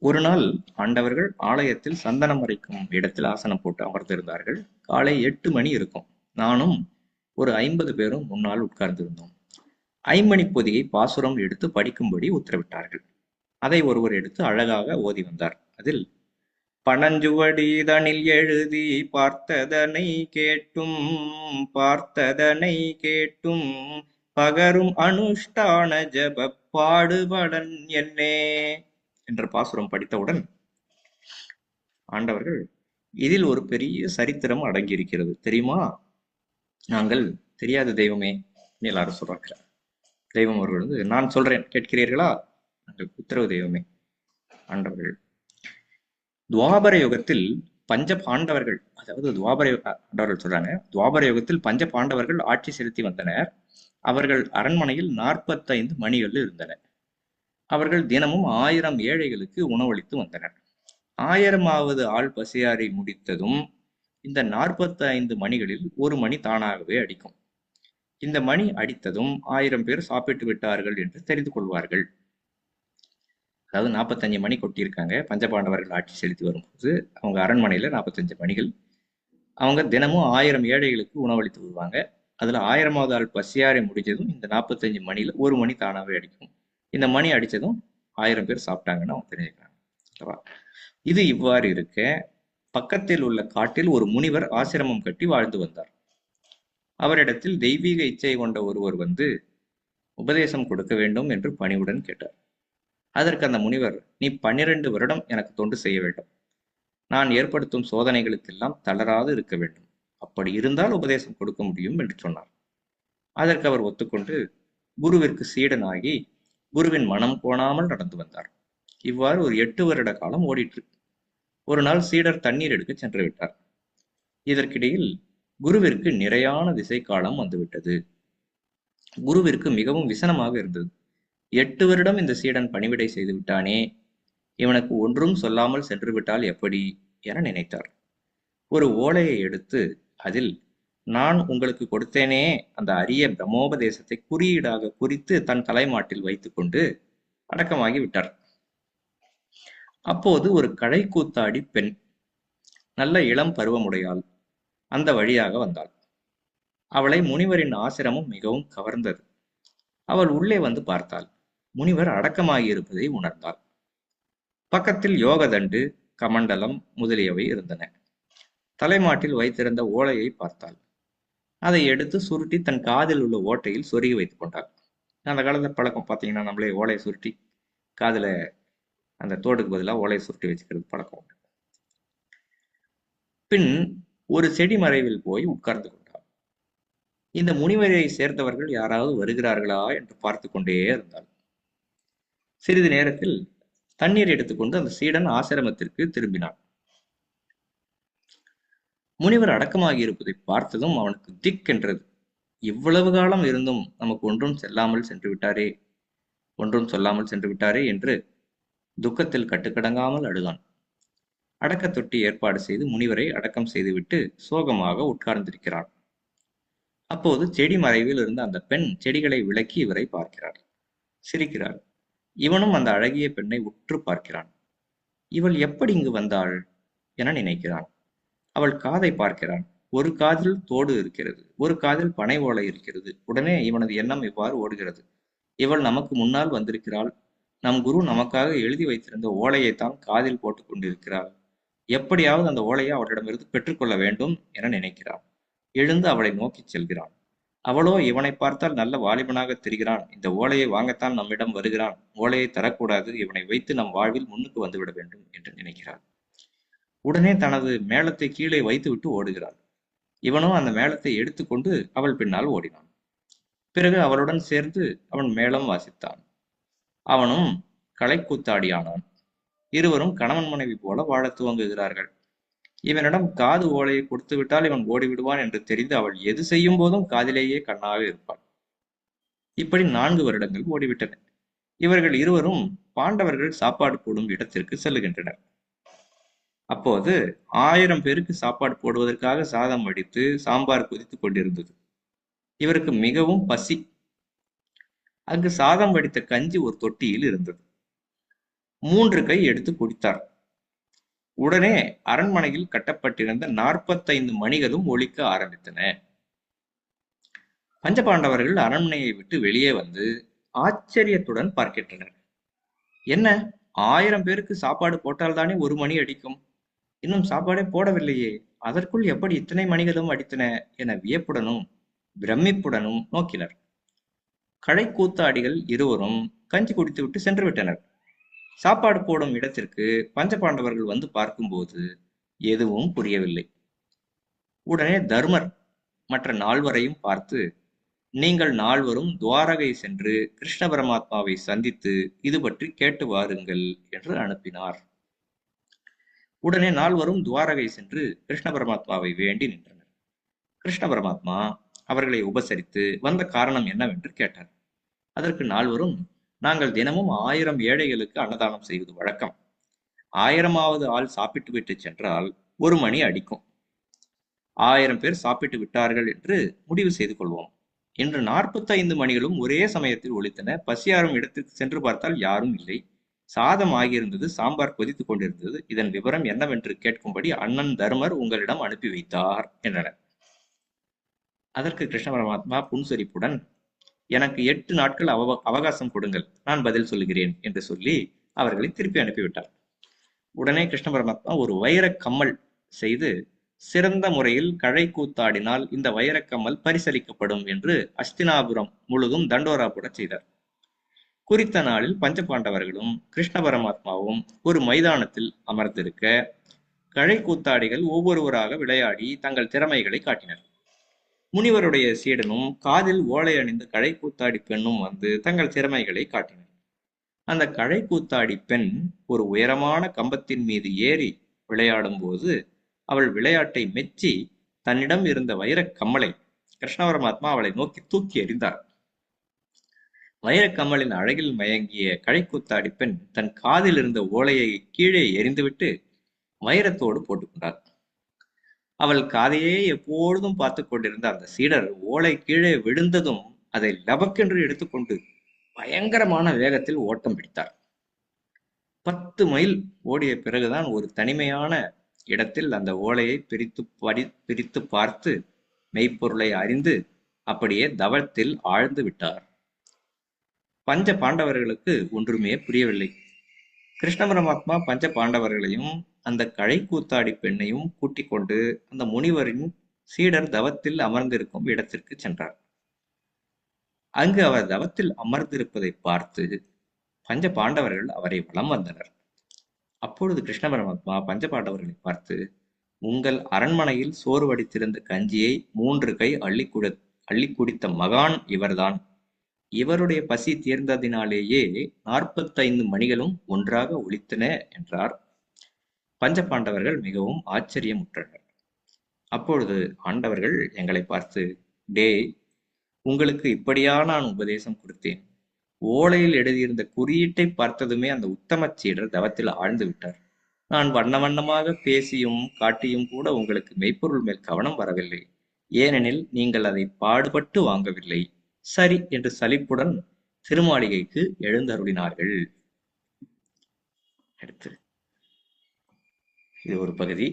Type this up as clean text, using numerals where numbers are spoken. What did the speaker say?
ஒரு நாள் ஆண்டவர்கள் ஆலயத்தில் சந்தனம் அரைக்கும் இடத்தில் ஆசனம் போட்டு அமர்ந்திருந்தார்கள். காலை 8 மணி இருக்கும். நானும் ஒரு 50 பேரும் முன்னால் உட்கார்ந்திருந்தோம். ஐம்மணிப் பொதியை பாசுரம் எடுத்து படிக்கும்படி உத்தரவிட்டார்கள். அதை ஒருவர் எடுத்து அழகாக ஓதி வந்தார். அதில் பனஞ்சுவடிதனில் எழுதி பார்த்ததனை கேட்டும் பகரும் அனுஷ்டான ஜபப் பாடுபடன் என்னே என்ற பாசுரம் படித்தவுடன் ஆண்டவர்கள், இதில் ஒரு பெரிய சரித்திரம் அடங்கியிருக்கிறது தெரியுமா? நாங்கள், தெரியாத தெய்வமே எல்லாரும் சொல்றாங்க. தெய்வம் அவர்கள் வந்து, நான் சொல்றேன் கேட்கிறீர்களா? நாங்கள், உத்தரவு தெய்வமே. ஆண்டவர்கள், துவாபர யுகத்தில் பஞ்ச பாண்டவர்கள், அதாவது ஆண்டவர்கள் சொல்றாங்க, துவாபர யுகத்தில் பஞ்ச பாண்டவர்கள் ஆட்சி செலுத்தி வந்தனர். அவர்கள் அரண்மனையில் 45 மணிகள் இருந்தன. அவர்கள் தினமும் 1000 ஏழைகளுக்கு உணவளித்து வந்தனர். 1000வது ஆள் பசியாறி முடித்ததும் இந்த 45 மணிகளில் ஒரு மணி தானாகவே அடிக்கும். இந்த மணி அடித்ததும் 1000 பேர் சாப்பிட்டு விட்டார்கள் என்று தெரிந்து கொள்வார்கள். அதாவது 45 மணி கொட்டியிருக்காங்க. பஞ்சபாண்டவர்கள் ஆட்சி செலுத்தி வரும்போது அவங்க அரண்மனையில 45 மணிகள். அவங்க தினமும் 1000 ஏழைகளுக்கு உணவளித்து வருவாங்க. அதுல 1000வது ஆள் பசியாறி முடிச்சதும் இந்த 45 மணியில ஒரு மணி தானாகவே அடிக்கும். இந்த மணி அடிச்சதும் 1000 பேர் சாப்பிட்டாங்கன்னு அவங்க தெரிஞ்சுக்கிறாங்க. இது இவ்வாறு இருக்க, பக்கத்தில் உள்ள காட்டில் ஒரு முனிவர் ஆசிரமம் கட்டி வாழ்ந்து வந்தார். அவரிடத்தில் தெய்வீக இச்சை கொண்ட ஒருவர் வந்து உபதேசம் கொடுக்க வேண்டும் என்று பணிவுடன் கேட்டார். அதற்கு அந்த முனிவர், நீ 12 வருடம் எனக்கு தொண்டு செய்ய வேண்டும். நான் ஏற்படுத்தும் சோதனைகளுக்கெல்லாம் தளராது இருக்க வேண்டும். அப்படி இருந்தால் உபதேசம் கொடுக்க முடியும் என்று சொன்னார். அதற்கு அவர் ஒத்துக்கொண்டு குருவிற்கு சீடனாகி குருவின் மனம் கோணாமல் நடந்து வந்தார். இவ்வாறு ஒரு 8 வருட காலம் ஓடிற்று. ஒரு நாள் சீடர் தண்ணீர் எடுக்க சென்று விட்டார். இதற்கிடையில் குருவிற்கு நிறையான திசை காலம் வந்துவிட்டது. குருவிற்கு மிகவும் விசனமாக இருந்தது. 8 வருடம் இந்த சீடன் பணிவிடை செய்து விட்டானே, இவனுக்கு ஒன்றும் சொல்லாமல் சென்று விட்டால் எப்படி என நினைத்தார். ஒரு ஓலையை எடுத்து அதில், நான் உங்களுக்கு கொடுத்தேனே அந்த அரிய பிரம்மோபதேசத்தை குறியீடாக குறித்து தன் தலைமாட்டில் வைத்துக்கொண்டு அடக்கமாகி விட்டார். அப்போது ஒரு கழை கூத்தாடி பெண், நல்ல இளம் பருவமுடையாள், அந்த வழியாக வந்தாள். அவளை முனிவரின் ஆசிரமம் மிகவும் கவர்ந்தது. அவள் உள்ளே வந்து பார்த்தாள். முனிவர் அடக்கமாகியிருப்பதை உணர்ந்தாள். பக்கத்தில் யோகதண்டு, கமண்டலம் முதலியவை இருந்தன. தலைமாட்டில் வைத்திருந்த ஓலையை பார்த்தாள். அதை எடுத்து சுருட்டி தன் காதில் உள்ள ஓட்டையில் சொருகி வைத்துக் கொண்டாள். அந்த காலத்துல பழக்கம் பார்த்தீங்கன்னா, நம்மளே ஓலையை சுருட்டி காதுல அந்த தோடுக்கு பதிலாக ஓலையை சுருட்டி வச்சுக்கிறது பழக்கம். பின் ஒரு செடி மறைவில் போய் உட்கார்ந்து கொண்டாள். இந்த முனிவரை சேர்ந்தவர்கள் யாராவது வருகிறார்களா என்று பார்த்து கொண்டே இருந்தாள். சிறிது நேரத்தில் தண்ணீர் எடுத்துக்கொண்டு அந்த சீடன் ஆசிரமத்திற்கு திரும்பினான். முனிவர் அடக்கமாகி இருப்பதை பார்த்ததும் அவனுக்கு திக் என்றது. இவ்வளவு காலம் இருந்தும் நமக்கு ஒன்றும் சொல்லாமல் சென்று விட்டாரே என்று துக்கத்தில் கட்டுக்கடங்காமல் அழுதான். அடக்க தொட்டி ஏற்பாடு செய்து முனிவரை அடக்கம் செய்துவிட்டு சோகமாக உட்கார்ந்திருக்கிறான். அப்போது செடி மறைவில் இருந்த அந்த பெண் செடிகளை விலக்கி இவரை பார்க்கிறார், சிரிக்கிறார். இவனும் அந்த அழகிய பெண்ணை உற்று பார்க்கிறான். இவள் எப்படி இங்கு வந்தாள் என நினைக்கிறான். அவள் காதை பார்க்கிறான். ஒரு காதில் தோடு இருக்கிறது, ஒரு காதில் பனை ஓலை இருக்கிறது. உடனே இவனது எண்ணம் இவ்வாறு ஓடுகிறது, இவள் நமக்கு முன்னால் வந்திருக்கிறாள். நம் குரு நமக்காக எழுதி வைத்திருந்த ஓலையைத்தான் காதில் போட்டுக் கொண்டிருக்கிறாள். எப்படியாவது அந்த ஓலையை அவளிடமிருந்து பெற்றுக்கொள்ள வேண்டும் என நினைக்கிறான். எழுந்து அவளை நோக்கிச் செல்கிறான். அவளோ இவனை பார்த்தால் நல்ல வாலிபனாக தெரிகிறான். இந்த ஓலையை வாங்கத்தான் நம்மிடம் வருகிறான். ஓலையை தரக்கூடாது, இவனை வைத்து நம் வாழ்வில் முன்னுக்கு வந்துவிட வேண்டும் என்று நினைக்கிறாள். உடனே தனது மேளத்தை கீழே வைத்துவிட்டு ஓடுகிறாள். இவனோ அந்த மேளத்தை எடுத்துக்கொண்டு அவள் பின்னால் ஓடினான். பிறகு அவளுடன் சேர்ந்து அவன் மேளம் வாசித்தான். அவனும் கலைக்கூத்தாடியானான். இருவரும் கணவன் மனைவி போல வாழத் துவங்குகிறார்கள். இவனிடம் காது ஓலையை கொடுத்து விட்டால் இவன் ஓடிவிடுவான் என்று தெரிந்து அவள் எது செய்யும் போதும் காதிலேயே கண்ணாக இருப்பாள். இப்படி 4 வருடங்கள் ஓடிவிட்டன. இவர்கள் இருவரும் பாண்டவர்கள் சாப்பாடு போடும் இடத்திற்கு செல்லுகின்றனர். அப்போது 1000 பேருக்கு சாப்பாடு போடுவதற்காக சாதம் வடித்து சாம்பார் கொதித்துக் கொண்டிருந்தது. இவருக்கு மிகவும் பசி. அங்கு சாதம் வடித்த கஞ்சி ஒரு தொட்டியில் இருந்தது. 3 கை எடுத்து குடித்தார். உடனே அரண்மனையில் கட்டப்பட்டிருந்த 45 மணிகளும் ஒலிக்க ஆரம்பித்தன. பஞ்சபாண்டவர்கள் அரண்மனையை விட்டு வெளியே வந்து ஆச்சரியத்துடன் பார்க்கின்றனர். என்ன, 1000 பேருக்கு சாப்பாடு போட்டால்தானே 1 மணி அடிக்கும், இன்னும் சாப்பாடே போடவில்லையே, அதற்குள் எப்படி இத்தனை மணிகளும் அடித்தன என வியப்புடனும் பிரமிப்புடனும் நோக்கினர். கழைக்கூத்தாடிகள் இருவரும் கஞ்சி குடித்துவிட்டு சென்று விட்டனர். சாப்பாடு போடும் இடத்திற்கு பஞ்சபாண்டவர்கள் வந்து பார்க்கும்போது எதுவும் புரியவில்லை. உடனே தர்மர் மற்ற 4வரையும் பார்த்து, நீங்கள் 4வரும் துவாரகை சென்று கிருஷ்ண பரமாத்மாவை சந்தித்து இது பற்றி கேட்டு வாருங்கள் என்று அனுப்பினார். உடனே 4வரும் துவாரகை சென்று கிருஷ்ண பரமாத்மாவை வேண்டி நின்றனர். கிருஷ்ண பரமாத்மா அவர்களை உபசரித்து வந்த காரணம் என்னவென்று கேட்டார். அதற்கு 4வரும், நாங்கள் தினமும் 1000 ஏழைகளுக்கு அன்னதானம் செய்வது வழக்கம். 1000வது ஆள் சாப்பிட்டு விட்டு சென்றால் 1 மணி அடிக்கும். 1000 பேர் சாப்பிட்டு விட்டார்கள் என்று முடிவு செய்து கொள்வோம். இன்று 45 மணிகளும் ஒரே சமயத்தில் ஒலித்தன. பசியாரும் இடத்திற்கு சென்று பார்த்தால் யாரும் இல்லை. சாதம் ஆகியிருந்தது, சாம்பார் கொதித்துக் கொண்டிருந்தது. இதன் விவரம் என்னவென்று கேட்கும்படி அண்ணன் தர்மர் உங்களிடம் அனுப்பி வைத்தார் என்றனர். அதற்கு கிருஷ்ண பரமாத்மா புன்சரிப்புடன், எனக்கு 8 நாட்கள் அவகாசம் கொடுங்கள், நான் பதில் சொல்லுகிறேன் என்று சொல்லி அவர்களை திருப்பி அனுப்பிவிட்டார். உடனே கிருஷ்ண பரமாத்மா ஒரு வைரக் கம்மல் செய்து, சிறந்த முறையில் கழை கூத்தாடினால் இந்த வைரக்கம்மல் பரிசளிக்கப்படும் என்று அஸ்தினாபுரம் முழுதும் தண்டோரா போட செய்தார். குறித்த நாளில் பஞ்சபாண்டவர்களும் கிருஷ்ண பரமாத்மாவும் ஒரு மைதானத்தில் அமர்ந்திருக்க, கழை கூத்தாடிகள் ஒவ்வொருவராக விளையாடி தங்கள் திறமைகளை காட்டினர். முனிவருடைய சீடனும் காதில் ஓலை அணிந்த கழை கூத்தாடி பெண்ணும் வந்து தங்கள் திறமைகளை காட்டினர். அந்த கழை கூத்தாடி பெண் ஒரு உயரமான கம்பத்தின் மீது ஏறி விளையாடும் போது அவள் விளையாட்டை மெச்சி தன்னிடம் இருந்த வைரக் கம்மலை கிருஷ்ண பரமாத்மா அவளை நோக்கி தூக்கி எறிந்தார். வைரக்கம்மலின் அழகில் மயங்கிய கழைக்கூத்தாடி பெண் தன் காதில் இருந்த ஓலையை கீழே எறிந்துவிட்டு வைரத்தோடு போட்டுக்கொண்டார். அவள் காதையே எப்பொழுதும் பார்த்து கொண்டிருந்த அந்த சீடர் ஓலை கீழே விழுந்ததும் அதை லபக்கென்று எடுத்துக்கொண்டு பயங்கரமான வேகத்தில் ஓட்டம் பிடித்தார். 10 மைல் ஓடிய பிறகுதான் ஒரு தனிமையான இடத்தில் அந்த ஓலையை பிரித்து பார்த்து மெய்ப்பொருளை அறிந்து அப்படியே தவத்தில் ஆழ்ந்து விட்டார். பஞ்ச பாண்டவர்களுக்கு ஒன்றுமே புரியவில்லை. கிருஷ்ண பரமாத்மா பஞ்ச பாண்டவர்களையும் அந்த கழை கூத்தாடி பெண்ணையும் கூட்டிக் கொண்டு அந்த முனிவரின் சீடர் தவத்தில் அமர்ந்திருக்கும் இடத்திற்கு சென்றார். அங்கு அவர் தவத்தில் அமர்ந்திருப்பதை பார்த்து பஞ்ச பாண்டவர்கள் அவரை வலம் வந்தனர். அப்பொழுது கிருஷ்ண பரமாத்மா பஞ்ச பாண்டவர்களை பார்த்து, உங்கள் அரண்மனையில் சோறு வடித்திருந்த கஞ்சியை 3 கை அள்ளி குடித்த மகான் இவர்தான். இவருடைய பசி தீர்ந்ததினாலேயே 45 மணிகளும் ஒன்றாக ஒலித்தன என்றார். பஞ்ச பாண்டவர்கள் மிகவும் ஆச்சரியமுற்றனர். அப்பொழுது ஆண்டவர்கள் எங்களை பார்த்து, டேய், உங்களுக்கு இப்படியா நான் உபதேசம் கொடுத்தேன்? ஓலையில் எழுதியிருந்த குறியீட்டை பார்த்ததுமே அந்த உத்தம சீடர் தவத்தில் ஆழ்ந்து விட்டார். நான் வண்ண வண்ணமாக பேசியும் காட்டியும் கூட உங்களுக்கு மெய்ப்பொருள் மேல் கவனம் வரவில்லை. ஏனெனில் நீங்கள் அதை பாடுபட்டு வாங்கவில்லை. சரி என்று சலிப்புடன் திருமாளிகைக்கு எழுந்தருளினார்கள். அடுத்து இது ஒரு பகுதி.